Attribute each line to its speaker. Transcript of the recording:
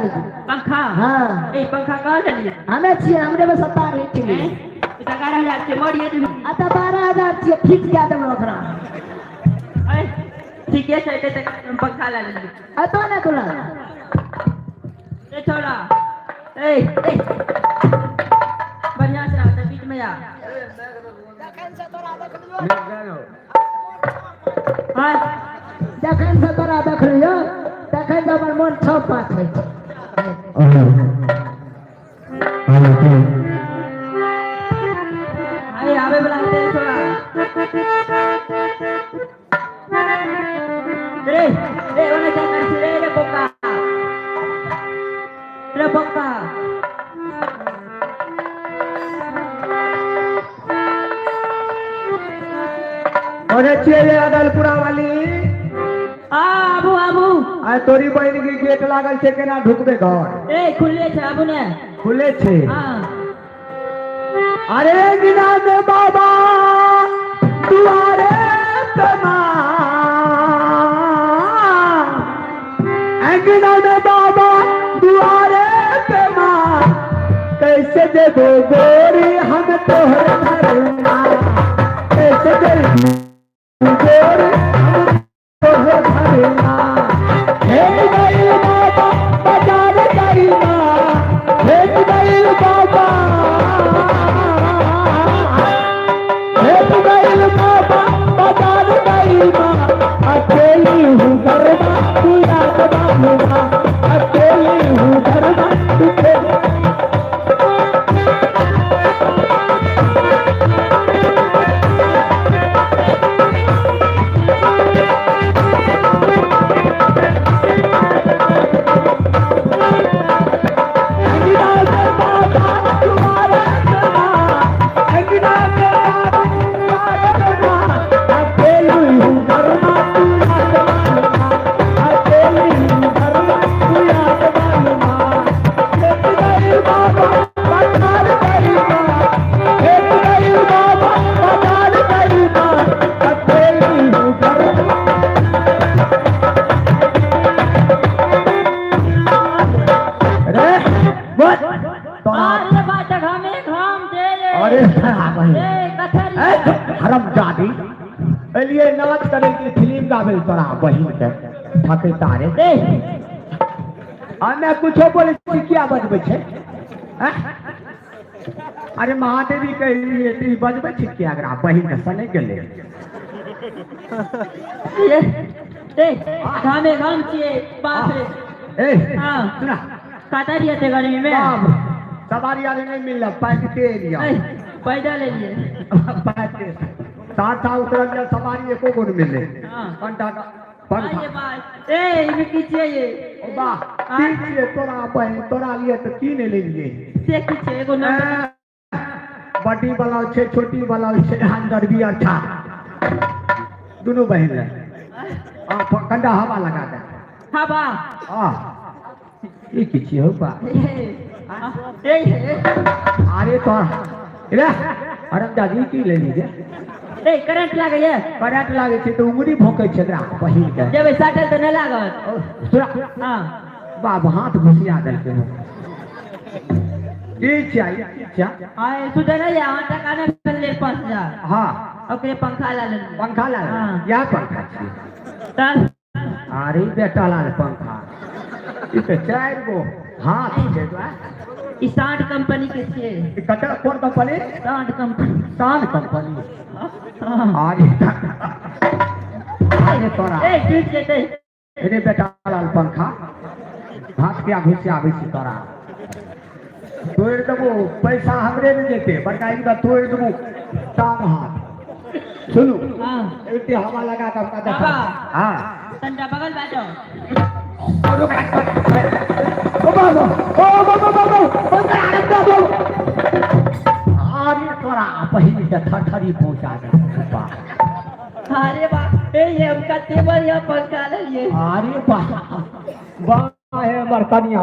Speaker 1: लीजिए
Speaker 2: पंखा
Speaker 1: हाँ
Speaker 2: ए पंखा कहाँ से लिए
Speaker 1: हमें चाहिए हमरे में 17 के लिए
Speaker 2: 11,000 से मोड़िए तुम
Speaker 1: आता 12,000 चाहिए फिक्स क्या दम ओकरा
Speaker 2: ठीक है चलते तक पंखा ला लेंगे
Speaker 1: आता ना तोला
Speaker 2: ए छोड़ा ए बढ़िया से आता बीच में आ हाँ
Speaker 1: जखन से तोरा देख लियो तखन से हमर मन छप पात है
Speaker 2: अरे आवे वाला तेरे छोड़ा रे ओने क्या करती रे बोका
Speaker 3: अरे चले अदलपुरा वाली
Speaker 2: आबू
Speaker 3: आ तोरी बहन के गेट लागल छे केना ढुकबे घर
Speaker 2: ए खुले छे आबू ने
Speaker 3: खुले छे
Speaker 2: हां
Speaker 3: अरे गिना दे बाबा दुआरे पे मां गिना दे बाबा दुआरे पे मां कैसे देबो गोरी हम तोहरे घर मां कैसे देबो गोरी हम तोहरे घर मां हे गई बाबा बाजार गई मां हे गई बाबा हे गई बाबा बाजार गई मां अकेली हूँ गरबा तू याद बाबा अकेली हूँ गरबा तू हरमजादी एलिए नाच करे की फिल्म गावे तोरा बहिन के ठाके तारे दे हमें कुछो बोले क्या बजबे छे अरे महादेवी के लिए ती बजबे छे क्या अगर बहिन के सने गेले
Speaker 2: ए घामे घाम छिए बाप रे
Speaker 3: ए
Speaker 2: हां
Speaker 3: सुना
Speaker 2: काटा दिया थे गर्मी में
Speaker 3: सवारी वाले नहीं मिल पैसे लिया
Speaker 2: पैदल ले लिए
Speaker 3: पैसे साथ उतर गया सवारी एको गुण मिले
Speaker 2: हां
Speaker 3: पंटा का पंटा
Speaker 2: ए इनमें कीजिए ये
Speaker 3: ओ बा ठीक है तोरा बहन तोरा लिए तो की ने ले लिए
Speaker 2: से कीजिए एगो नंबर
Speaker 3: बड़ी वाला छे छोटी वाला छे अंदर भी अच्छा दोनों बहन है कंडा हवा लगा दे
Speaker 2: हवा
Speaker 3: हां ये कीजिए हो बा
Speaker 2: ए
Speaker 3: अरे तो रे अरे दादी की ले लीजिए
Speaker 2: ए करंट लागे ये
Speaker 3: करंट लागे छे तो उंगली भोंके छे एकरा बहिन के
Speaker 2: जब साटल तो न लागत
Speaker 3: सुरा
Speaker 2: हां
Speaker 3: बाब हाथ घुसिया दल के की चाहिए क्या
Speaker 2: आए सुधर या टका ने ले 5000
Speaker 3: हां
Speaker 2: ओकरे पंखा ला ले
Speaker 3: पंखा ला या पंखा छी
Speaker 2: चल
Speaker 3: अरे बेटा ला पंखा इसे चार गो हाथ छे
Speaker 2: ई सांड कंपनी के छे
Speaker 3: कटा कौन कंपनी
Speaker 2: सांड कंपनी
Speaker 3: सांड कंपनी अरे अरे तोरा
Speaker 2: ए ठीक जेते
Speaker 3: अरे बेटा लाल पंखा हाथ क्या घुसिया आवे छी तोरा तोड़ देबो पैसा हमरे ने देते बड़काई का तोड़ देबो टांग हाथ सुनो
Speaker 2: हां
Speaker 3: एते हवा लगा के अपना देखा
Speaker 2: हवा?
Speaker 3: हां
Speaker 2: ठंडा बगल बैठो
Speaker 3: ओ बाबा अरे तोरा पहिली से थरथरी पहुंचा दे बा
Speaker 2: अरे बा ए ये हमका टेबल या पंखा ले लिए
Speaker 3: अरे बा है बर्तनिया